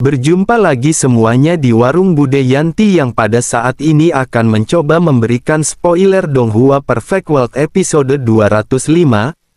Berjumpa lagi semuanya di Warung Bude Yanti yang pada saat ini akan mencoba memberikan spoiler Donghua Perfect World episode 205.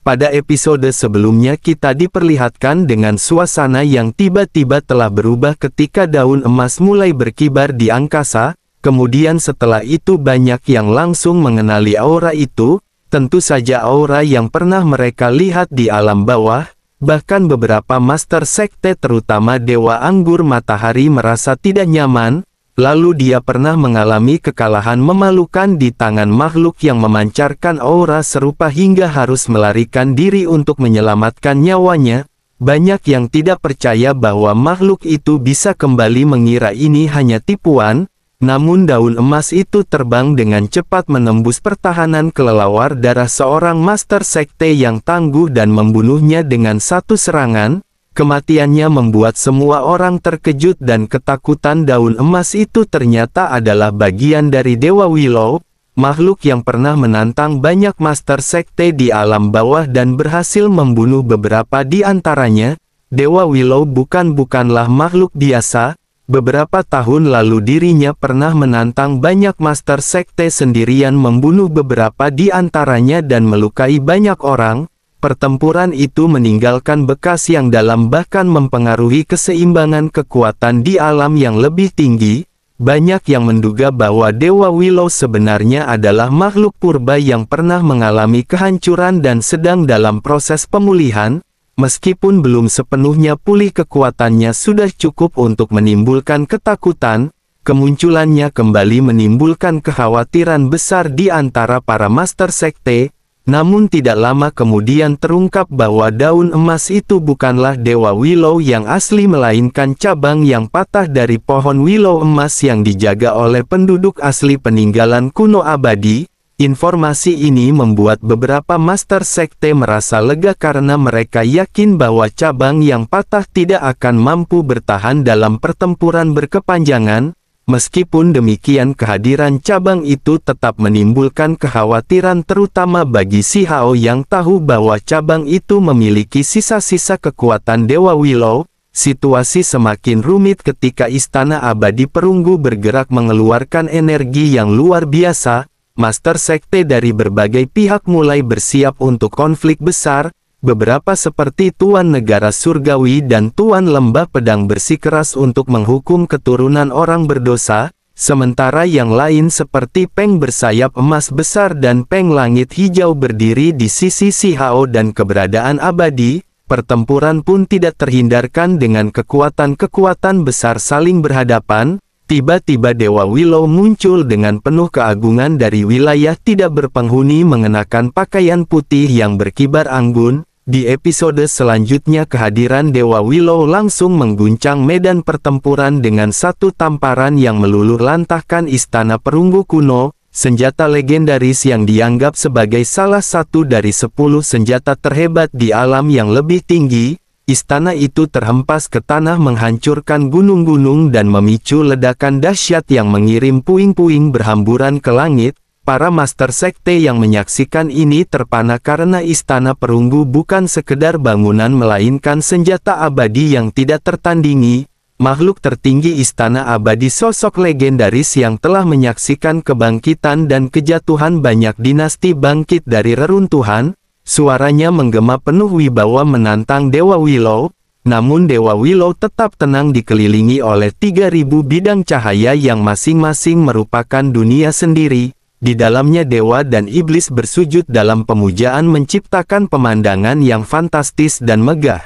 Pada episode sebelumnya kita diperlihatkan dengan suasana yang tiba-tiba telah berubah ketika daun emas mulai berkibar di angkasa. Kemudian setelah itu banyak yang langsung mengenali aura itu, tentu saja aura yang pernah mereka lihat di alam bawah. Bahkan beberapa master sekte terutama Dewa Anggur Matahari merasa tidak nyaman, lalu dia pernah mengalami kekalahan memalukan di tangan makhluk yang memancarkan aura serupa hingga harus melarikan diri untuk menyelamatkan nyawanya. Banyak yang tidak percaya bahwa makhluk itu bisa kembali mengira ini hanya tipuan. Namun daun emas itu terbang dengan cepat menembus pertahanan kelelawar darah seorang master sekte yang tangguh dan membunuhnya dengan satu serangan. Kematiannya membuat semua orang terkejut dan ketakutan. Daun emas itu ternyata adalah bagian dari Dewa Willow, makhluk yang pernah menantang banyak master sekte di alam bawah dan berhasil membunuh beberapa di antaranya. Dewa Willow bukanlah makhluk biasa. Beberapa tahun lalu dirinya pernah menantang banyak master sekte sendirian membunuh beberapa di antaranya dan melukai banyak orang. Pertempuran itu meninggalkan bekas yang dalam bahkan mempengaruhi keseimbangan kekuatan di alam yang lebih tinggi. Banyak yang menduga bahwa Dewa Willow sebenarnya adalah makhluk purba yang pernah mengalami kehancuran dan sedang dalam proses pemulihan. Meskipun belum sepenuhnya pulih, kekuatannya sudah cukup untuk menimbulkan ketakutan. Kemunculannya kembali menimbulkan kekhawatiran besar di antara para master sekte. Namun tidak lama kemudian terungkap bahwa daun emas itu bukanlah Dewa Willow yang asli, melainkan cabang yang patah dari pohon Willow emas yang dijaga oleh penduduk asli peninggalan kuno abadi. Informasi ini membuat beberapa master sekte merasa lega karena mereka yakin bahwa cabang yang patah tidak akan mampu bertahan dalam pertempuran berkepanjangan. Meskipun demikian, kehadiran cabang itu tetap menimbulkan kekhawatiran terutama bagi Si Hao yang tahu bahwa cabang itu memiliki sisa-sisa kekuatan Dewa Willow. Situasi semakin rumit ketika Istana Abadi Perunggu bergerak mengeluarkan energi yang luar biasa. Master sekte dari berbagai pihak mulai bersiap untuk konflik besar. Beberapa seperti Tuan Negara Surgawi dan Tuan Lembah Pedang bersikeras untuk menghukum keturunan orang berdosa, sementara yang lain seperti Peng Bersayap Emas Besar dan Peng Langit Hijau berdiri di sisi Si Hao dan keberadaan abadi. Pertempuran pun tidak terhindarkan dengan kekuatan-kekuatan besar saling berhadapan. Tiba-tiba Dewa Willow muncul dengan penuh keagungan dari wilayah tidak berpenghuni mengenakan pakaian putih yang berkibar anggun. Di episode selanjutnya kehadiran Dewa Willow langsung mengguncang medan pertempuran dengan satu tamparan yang meluluh lantahkan Istana Perunggu kuno. Senjata legendaris yang dianggap sebagai salah satu dari 10 senjata terhebat di alam yang lebih tinggi. Istana itu terhempas ke tanah, menghancurkan gunung-gunung dan memicu ledakan dahsyat yang mengirim puing-puing berhamburan ke langit. Para master sekte yang menyaksikan ini terpana karena Istana Perunggu bukan sekedar bangunan melainkan senjata abadi yang tidak tertandingi. Makhluk tertinggi Istana Abadi, sosok legendaris yang telah menyaksikan kebangkitan dan kejatuhan banyak dinasti bangkit dari reruntuhan. Suaranya menggema penuh wibawa menantang Dewa Willow. Namun Dewa Willow tetap tenang dikelilingi oleh 3000 bidang cahaya yang masing-masing merupakan dunia sendiri. Di dalamnya dewa dan iblis bersujud dalam pemujaan menciptakan pemandangan yang fantastis dan megah.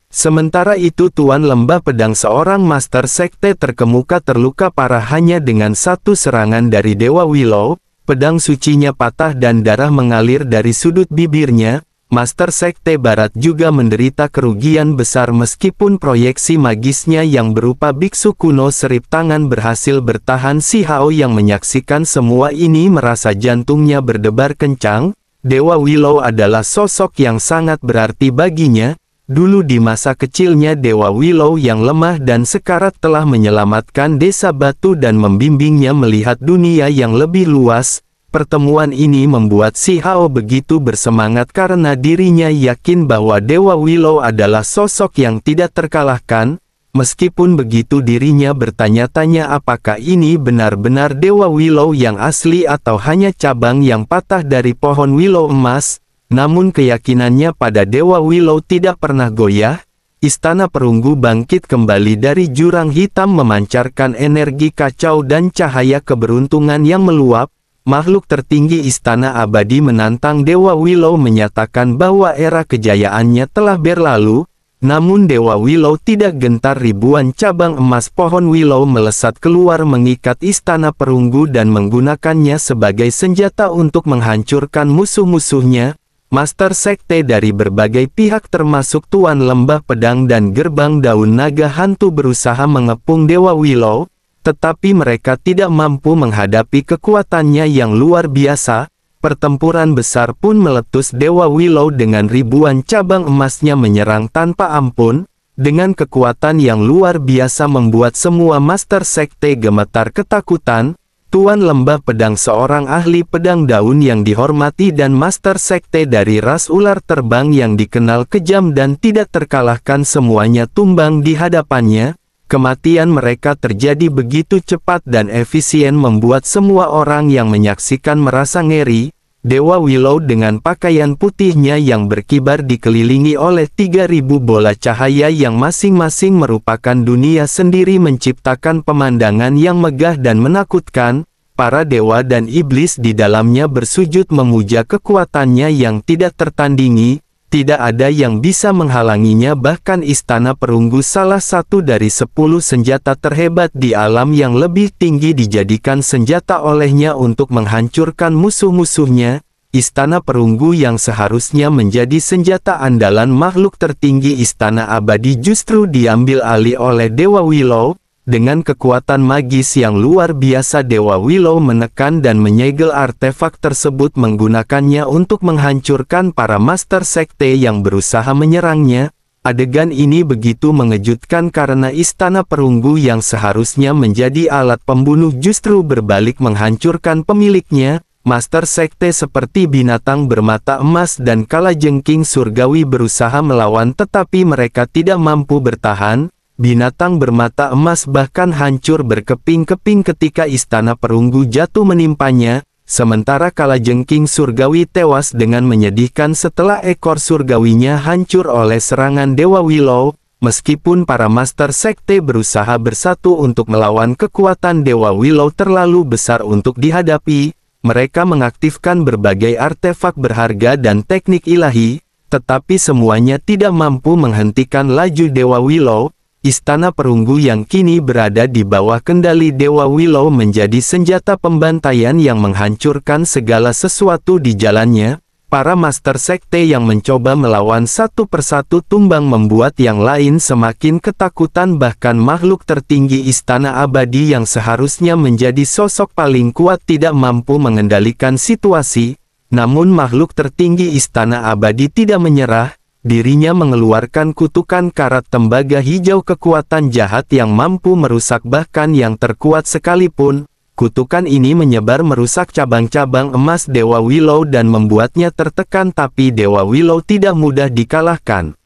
Sementara itu Tuan Lembah Pedang, seorang master sekte terkemuka, terluka parah hanya dengan satu serangan dari Dewa Willow. Pedang sucinya patah dan darah mengalir dari sudut bibirnya. Master sekte barat juga menderita kerugian besar meskipun proyeksi magisnya yang berupa biksu kuno serip tangan berhasil bertahan. Si Hao yang menyaksikan semua ini merasa jantungnya berdebar kencang. Dewa Willow adalah sosok yang sangat berarti baginya. Dulu di masa kecilnya Dewa Willow yang lemah dan sekarat telah menyelamatkan desa batu dan membimbingnya melihat dunia yang lebih luas. Pertemuan ini membuat Si Hao begitu bersemangat karena dirinya yakin bahwa Dewa Willow adalah sosok yang tidak terkalahkan. Meskipun begitu dirinya bertanya-tanya apakah ini benar-benar Dewa Willow yang asli atau hanya cabang yang patah dari pohon Willow emas, namun keyakinannya pada Dewa Willow tidak pernah goyah. Istana Perunggu bangkit kembali dari jurang hitam memancarkan energi kacau dan cahaya keberuntungan yang meluap. Makhluk tertinggi Istana Abadi menantang Dewa Willow menyatakan bahwa era kejayaannya telah berlalu. Namun Dewa Willow tidak gentar. Ribuan cabang emas pohon Willow melesat keluar mengikat Istana Perunggu dan menggunakannya sebagai senjata untuk menghancurkan musuh-musuhnya. Master Sekte dari berbagai pihak termasuk Tuan Lembah Pedang dan Gerbang Daun Naga Hantu berusaha mengepung Dewa Willow, tetapi mereka tidak mampu menghadapi kekuatannya yang luar biasa. Pertempuran besar pun meletus. Dewa Willow dengan ribuan cabang emasnya menyerang tanpa ampun, dengan kekuatan yang luar biasa membuat semua Master Sekte gemetar ketakutan. Tuan Lembah Pedang seorang ahli pedang daun yang dihormati dan Master Sekte dari ras ular terbang yang dikenal kejam dan tidak terkalahkan semuanya tumbang di hadapannya. Kematian mereka terjadi begitu cepat dan efisien membuat semua orang yang menyaksikan merasa ngeri. Dewa Willow dengan pakaian putihnya yang berkibar dikelilingi oleh 3000 bola cahaya yang masing-masing merupakan dunia sendiri menciptakan pemandangan yang megah dan menakutkan. Para dewa dan iblis di dalamnya bersujud memuja kekuatannya yang tidak tertandingi. Tidak ada yang bisa menghalanginya, bahkan Istana Perunggu, salah satu dari 10 senjata terhebat di alam yang lebih tinggi, dijadikan senjata olehnya untuk menghancurkan musuh-musuhnya. Istana Perunggu yang seharusnya menjadi senjata andalan makhluk tertinggi Istana Abadi justru diambil alih oleh Dewa Willow. Dengan kekuatan magis yang luar biasa, Dewa Willow menekan dan menyegel artefak tersebut, menggunakannya untuk menghancurkan para Master Sekte yang berusaha menyerangnya. Adegan ini begitu mengejutkan karena Istana Perunggu yang seharusnya menjadi alat pembunuh justru berbalik menghancurkan pemiliknya. Master Sekte seperti binatang bermata emas dan kalajengking surgawi berusaha melawan, tetapi mereka tidak mampu bertahan. Binatang bermata emas bahkan hancur berkeping-keping ketika Istana Perunggu jatuh menimpanya, sementara kalajengking surgawi tewas dengan menyedihkan setelah ekor surgawinya hancur oleh serangan Dewa Willow. Meskipun para Master Sekte berusaha bersatu untuk melawan kekuatan Dewa Willow terlalu besar untuk dihadapi, mereka mengaktifkan berbagai artefak berharga dan teknik ilahi, tetapi semuanya tidak mampu menghentikan laju Dewa Willow. Istana Perunggu yang kini berada di bawah kendali Dewa Willow menjadi senjata pembantaian yang menghancurkan segala sesuatu di jalannya. Para Master Sekte yang mencoba melawan satu persatu tumbang membuat yang lain semakin ketakutan, bahkan makhluk tertinggi Istana Abadi yang seharusnya menjadi sosok paling kuat tidak mampu mengendalikan situasi. Namun makhluk tertinggi Istana Abadi tidak menyerah. Dirinya mengeluarkan kutukan karat tembaga hijau, kekuatan jahat yang mampu merusak bahkan yang terkuat sekalipun. Kutukan ini menyebar merusak cabang-cabang emas Dewa Willow dan membuatnya tertekan, tapi Dewa Willow tidak mudah dikalahkan.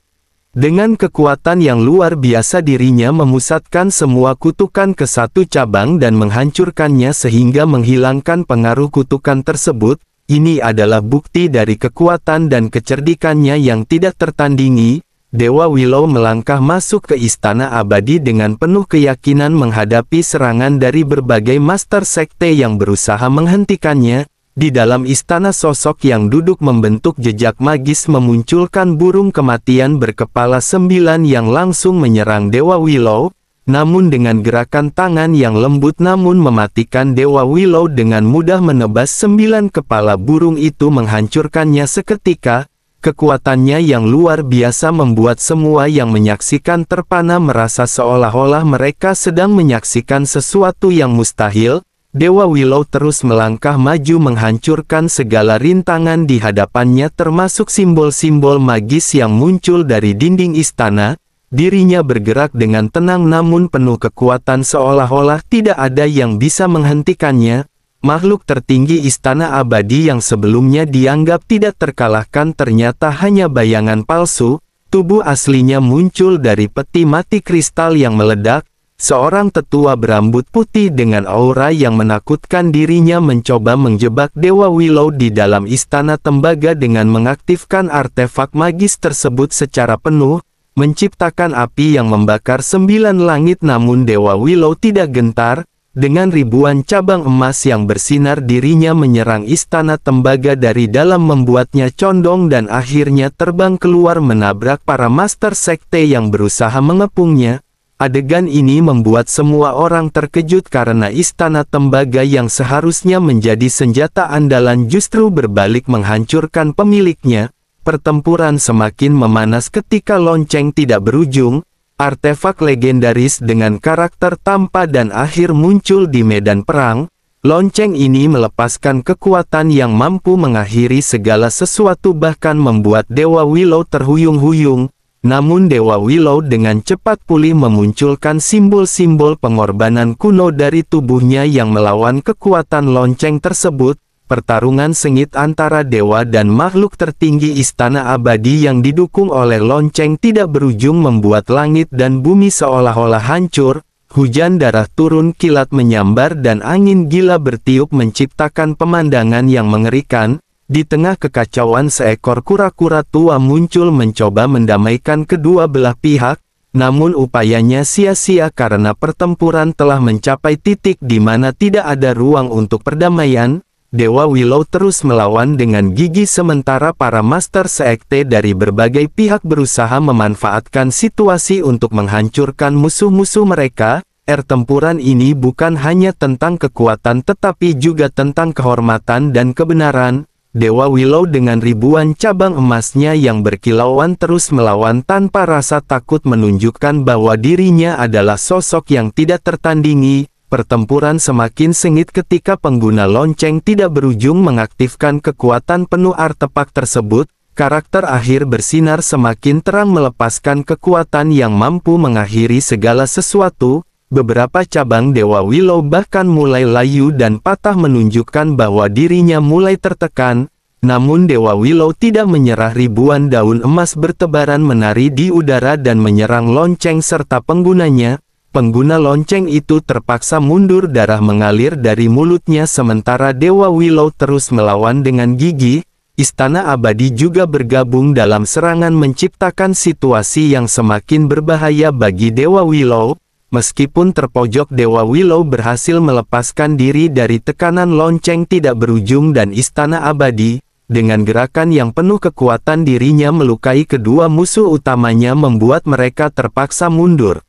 Dengan kekuatan yang luar biasa dirinya memusatkan semua kutukan ke satu cabang dan menghancurkannya sehingga menghilangkan pengaruh kutukan tersebut. Ini adalah bukti dari kekuatan dan kecerdikannya yang tidak tertandingi. Dewa Willow melangkah masuk ke Istana Abadi dengan penuh keyakinan menghadapi serangan dari berbagai Master Sekte yang berusaha menghentikannya. Di dalam istana, sosok yang duduk membentuk jejak magis memunculkan burung kematian berkepala 9 yang langsung menyerang Dewa Willow. Namun dengan gerakan tangan yang lembut namun mematikan, Dewa Willow dengan mudah menebas 9 kepala burung itu, menghancurkannya seketika. Kekuatannya yang luar biasa membuat semua yang menyaksikan terpana, merasa seolah-olah mereka sedang menyaksikan sesuatu yang mustahil. Dewa Willow terus melangkah maju menghancurkan segala rintangan di hadapannya, termasuk simbol-simbol magis yang muncul dari dinding istana. Dirinya bergerak dengan tenang namun penuh kekuatan, seolah-olah tidak ada yang bisa menghentikannya. Makhluk tertinggi Istana Abadi yang sebelumnya dianggap tidak terkalahkan ternyata hanya bayangan palsu. tubuh aslinya muncul dari peti mati kristal yang meledak. Seorang tetua berambut putih dengan aura yang menakutkan dirinya mencoba menjebak Dewa Willow di dalam istana tembaga dengan mengaktifkan artefak magis tersebut secara penuh, menciptakan api yang membakar 9 langit. Namun Dewa Willow tidak gentar. Dengan ribuan cabang emas yang bersinar, dirinya menyerang istana tembaga dari dalam, membuatnya condong dan akhirnya terbang keluar menabrak para master sekte yang berusaha mengepungnya. Adegan ini membuat semua orang terkejut karena istana tembaga yang seharusnya menjadi senjata andalan justru berbalik menghancurkan pemiliknya. Pertempuran semakin memanas ketika lonceng tidak berujung. Artefak legendaris dengan karakter tanpa dan akhir muncul di medan perang. Lonceng ini melepaskan kekuatan yang mampu mengakhiri segala sesuatu, bahkan membuat Dewa Willow terhuyung-huyung. Namun Dewa Willow dengan cepat pulih memunculkan simbol-simbol pengorbanan kuno dari tubuhnya yang melawan kekuatan lonceng tersebut. Pertarungan sengit antara dewa dan makhluk tertinggi istana abadi yang didukung oleh lonceng tidak berujung, membuat langit dan bumi seolah-olah hancur. Hujan darah turun, kilat menyambar dan angin gila bertiup menciptakan pemandangan yang mengerikan. Di tengah kekacauan, seekor kura-kura tua muncul mencoba mendamaikan kedua belah pihak, namun upayanya sia-sia karena pertempuran telah mencapai titik di mana tidak ada ruang untuk perdamaian. Dewa Willow terus melawan dengan gigih sementara para master sekte dari berbagai pihak berusaha memanfaatkan situasi untuk menghancurkan musuh-musuh mereka. Pertempuran ini bukan hanya tentang kekuatan tetapi juga tentang kehormatan dan kebenaran. Dewa Willow dengan ribuan cabang emasnya yang berkilauan terus melawan tanpa rasa takut, menunjukkan bahwa dirinya adalah sosok yang tidak tertandingi. Pertempuran semakin sengit ketika pengguna lonceng tidak berujung mengaktifkan kekuatan penuh artefak tersebut. Karakter akhir bersinar semakin terang, melepaskan kekuatan yang mampu mengakhiri segala sesuatu. Beberapa cabang Dewa Willow bahkan mulai layu dan patah, menunjukkan bahwa dirinya mulai tertekan. Namun Dewa Willow tidak menyerah. Ribuan daun emas bertebaran menari di udara dan menyerang lonceng serta penggunanya. Pengguna lonceng itu terpaksa mundur, darah mengalir dari mulutnya sementara Dewa Willow terus melawan dengan gigih. Istana abadi juga bergabung dalam serangan, menciptakan situasi yang semakin berbahaya bagi Dewa Willow. Meskipun terpojok, Dewa Willow berhasil melepaskan diri dari tekanan lonceng tidak berujung dan istana abadi. Dengan gerakan yang penuh kekuatan, dirinya melukai kedua musuh utamanya, membuat mereka terpaksa mundur.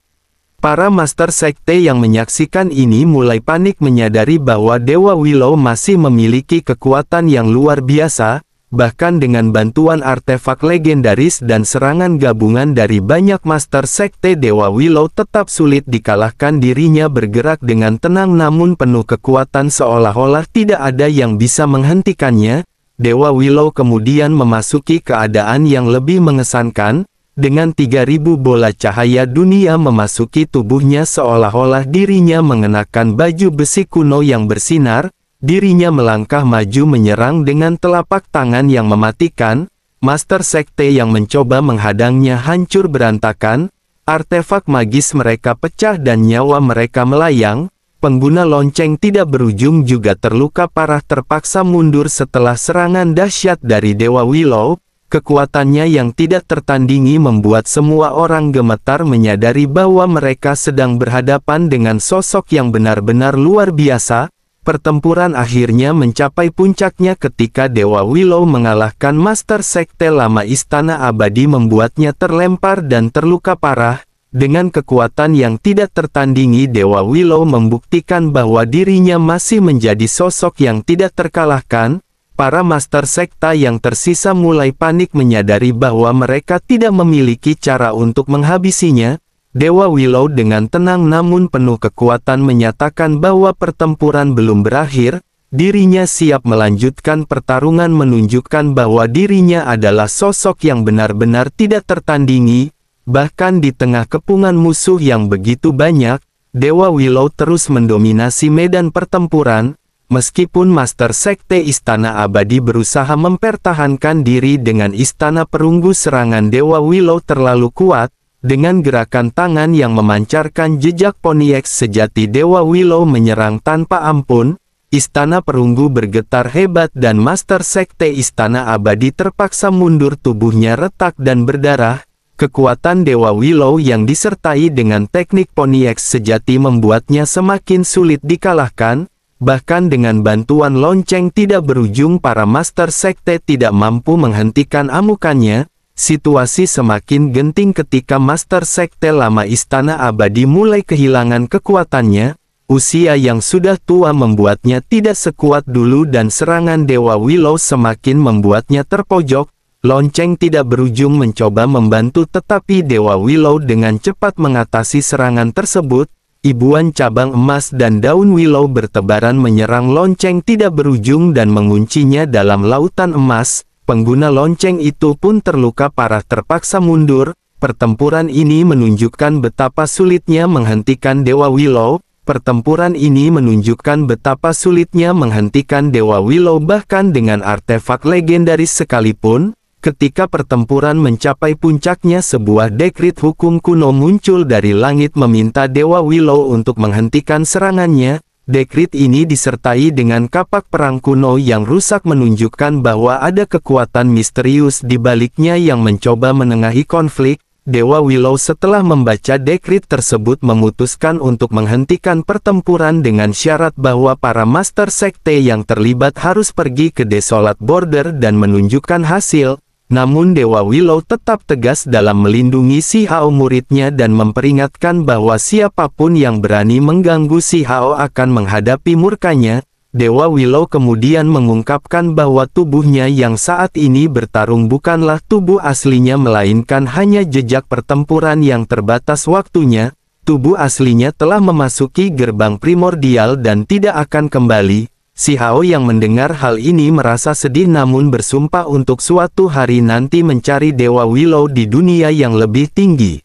Para master sekte yang menyaksikan ini mulai panik, menyadari bahwa Dewa Willow masih memiliki kekuatan yang luar biasa. Bahkan dengan bantuan artefak legendaris dan serangan gabungan dari banyak master sekte, Dewa Willow tetap sulit dikalahkan. Dirinya bergerak dengan tenang namun penuh kekuatan, seolah-olah tidak ada yang bisa menghentikannya. Dewa Willow kemudian memasuki keadaan yang lebih mengesankan. Dengan 3000 bola cahaya dunia memasuki tubuhnya, seolah-olah dirinya mengenakan baju besi kuno yang bersinar. Dirinya melangkah maju menyerang dengan telapak tangan yang mematikan. Master sekte yang mencoba menghadangnya hancur berantakan. Artefak magis mereka pecah dan nyawa mereka melayang. Pengguna lonceng tidak berujung juga terluka parah, terpaksa mundur setelah serangan dahsyat dari Dewa Willow. Kekuatannya yang tidak tertandingi membuat semua orang gemetar, menyadari bahwa mereka sedang berhadapan dengan sosok yang benar-benar luar biasa. Pertempuran akhirnya mencapai puncaknya ketika Dewa Willow mengalahkan Master Sekte Lama Istana Abadi, membuatnya terlempar dan terluka parah. Dengan kekuatan yang tidak tertandingi, Dewa Willow membuktikan bahwa dirinya masih menjadi sosok yang tidak terkalahkan. Para master sekta yang tersisa mulai panik, menyadari bahwa mereka tidak memiliki cara untuk menghabisinya. Dewa Willow dengan tenang namun penuh kekuatan menyatakan bahwa pertempuran belum berakhir. Dirinya siap melanjutkan pertarungan, menunjukkan bahwa dirinya adalah sosok yang benar-benar tidak tertandingi. Bahkan di tengah kepungan musuh yang begitu banyak, Dewa Willow terus mendominasi medan pertempuran. Meskipun Master Sekte Istana Abadi berusaha mempertahankan diri dengan Istana Perunggu, serangan Dewa Willow terlalu kuat. Dengan gerakan tangan yang memancarkan jejak Ponyx sejati, Dewa Willow menyerang tanpa ampun. Istana Perunggu bergetar hebat dan Master Sekte Istana Abadi terpaksa mundur, tubuhnya retak dan berdarah. Kekuatan Dewa Willow yang disertai dengan teknik Ponyx sejati membuatnya semakin sulit dikalahkan. Bahkan dengan bantuan lonceng tidak berujung, para Master Sekte tidak mampu menghentikan amukannya. Situasi semakin genting ketika Master Sekte Lama Istana Abadi mulai kehilangan kekuatannya. Usia yang sudah tua membuatnya tidak sekuat dulu dan serangan Dewa Willow semakin membuatnya terpojok. Lonceng tidak berujung mencoba membantu, tetapi Dewa Willow dengan cepat mengatasi serangan tersebut. Ribuan cabang emas dan daun willow bertebaran menyerang lonceng tidak berujung dan menguncinya dalam lautan emas. Pengguna lonceng itu pun terluka parah, terpaksa mundur. Pertempuran ini menunjukkan betapa sulitnya menghentikan Dewa Willow. Pertempuran ini menunjukkan betapa sulitnya menghentikan Dewa Willow bahkan dengan artefak legendaris sekalipun. Ketika pertempuran mencapai puncaknya, sebuah dekrit hukum kuno muncul dari langit meminta Dewa Willow untuk menghentikan serangannya. Dekrit ini disertai dengan kapak perang kuno yang rusak, menunjukkan bahwa ada kekuatan misterius di baliknya yang mencoba menengahi konflik. Dewa Willow setelah membaca dekrit tersebut memutuskan untuk menghentikan pertempuran dengan syarat bahwa para Master Sekte yang terlibat harus pergi ke Desolate Border dan menunjukkan hasil. Namun Dewa Willow tetap tegas dalam melindungi si Hao muridnya dan memperingatkan bahwa siapapun yang berani mengganggu si Hao akan menghadapi murkanya. Dewa Willow kemudian mengungkapkan bahwa tubuhnya yang saat ini bertarung bukanlah tubuh aslinya, melainkan hanya jejak pertempuran yang terbatas waktunya. Tubuh aslinya telah memasuki gerbang primordial dan tidak akan kembali. Si Hao yang mendengar hal ini merasa sedih namun bersumpah untuk suatu hari nanti mencari Dewa Willow di dunia yang lebih tinggi.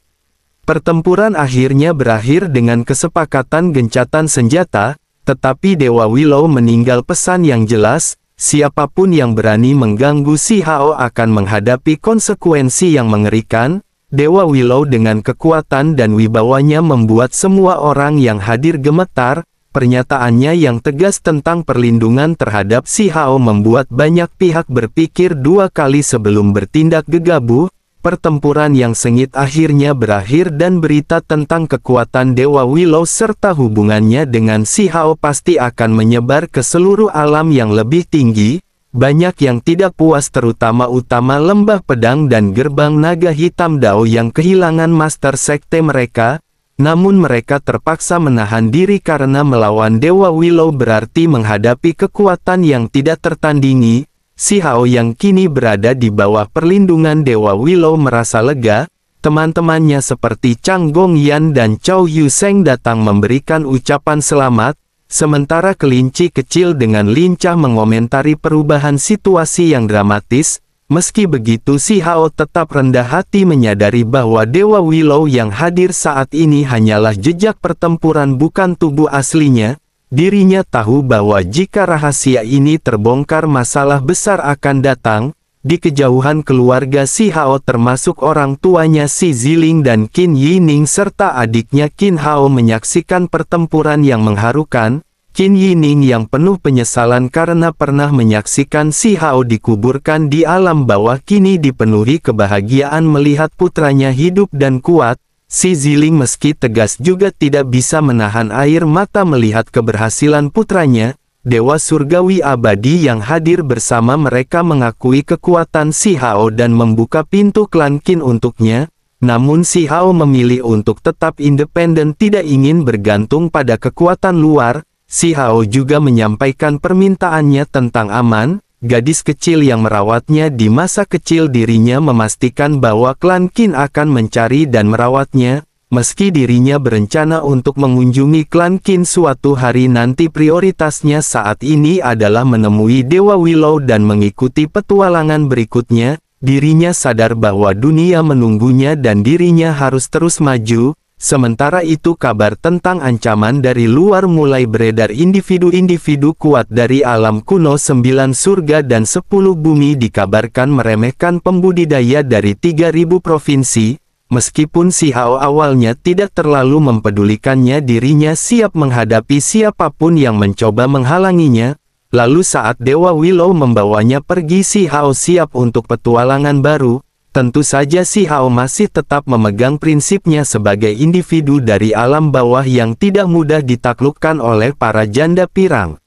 Pertempuran akhirnya berakhir dengan kesepakatan gencatan senjata, tetapi Dewa Willow meninggal pesan yang jelas, siapapun yang berani mengganggu si Hao akan menghadapi konsekuensi yang mengerikan. Dewa Willow dengan kekuatan dan wibawanya membuat semua orang yang hadir gemetar. Pernyataannya yang tegas tentang perlindungan terhadap si Hao membuat banyak pihak berpikir dua kali sebelum bertindak gegabah. Pertempuran yang sengit akhirnya berakhir dan berita tentang kekuatan Dewa Willow serta hubungannya dengan si Hao pasti akan menyebar ke seluruh alam yang lebih tinggi. Banyak yang tidak puas, terutama lembah pedang dan gerbang naga hitam Dao yang kehilangan Master Sekte mereka. Namun mereka terpaksa menahan diri karena melawan Dewa Willow berarti menghadapi kekuatan yang tidak tertandingi. Si Hao yang kini berada di bawah perlindungan Dewa Willow merasa lega. Teman-temannya seperti Chang Gongyan dan Chow Yuseng datang memberikan ucapan selamat. Sementara kelinci kecil dengan lincah mengomentari perubahan situasi yang dramatis. Meski begitu, si Hao tetap rendah hati menyadari bahwa Dewa Willow yang hadir saat ini hanyalah jejak pertempuran, bukan tubuh aslinya. Dirinya tahu bahwa jika rahasia ini terbongkar, masalah besar akan datang. Di kejauhan, keluarga si Hao termasuk orang tuanya si Ziling dan Qin Yining serta adiknya Qin Hao menyaksikan pertempuran yang mengharukan. Qin Yining yang penuh penyesalan karena pernah menyaksikan si Hao dikuburkan di alam bawah kini dipenuhi kebahagiaan melihat putranya hidup dan kuat. Si Ziling meski tegas juga tidak bisa menahan air mata melihat keberhasilan putranya. Dewa Surgawi Abadi yang hadir bersama mereka mengakui kekuatan si Hao dan membuka pintu klan Qin untuknya. Namun si Hao memilih untuk tetap independen, tidak ingin bergantung pada kekuatan luar. Si Hao juga menyampaikan permintaannya tentang Aman, gadis kecil yang merawatnya di masa kecil. Dirinya memastikan bahwa klan Qin akan mencari dan merawatnya. Meski dirinya berencana untuk mengunjungi klan Qin suatu hari nanti, prioritasnya saat ini adalah menemui Dewa Willow dan mengikuti petualangan berikutnya. Dirinya sadar bahwa dunia menunggunya dan dirinya harus terus maju. Sementara itu kabar tentang ancaman dari luar mulai beredar. Individu-individu kuat dari alam kuno 9 surga dan 10 bumi dikabarkan meremehkan pembudidaya dari 3.000 provinsi, meskipun si Hao awalnya tidak terlalu mempedulikannya. Dirinya siap menghadapi siapapun yang mencoba menghalanginya. Lalu saat Dewa Willow membawanya pergi, si Hao siap untuk petualangan baru. Tentu saja si Hao masih tetap memegang prinsipnya sebagai individu dari alam bawah yang tidak mudah ditaklukkan oleh para janda pirang.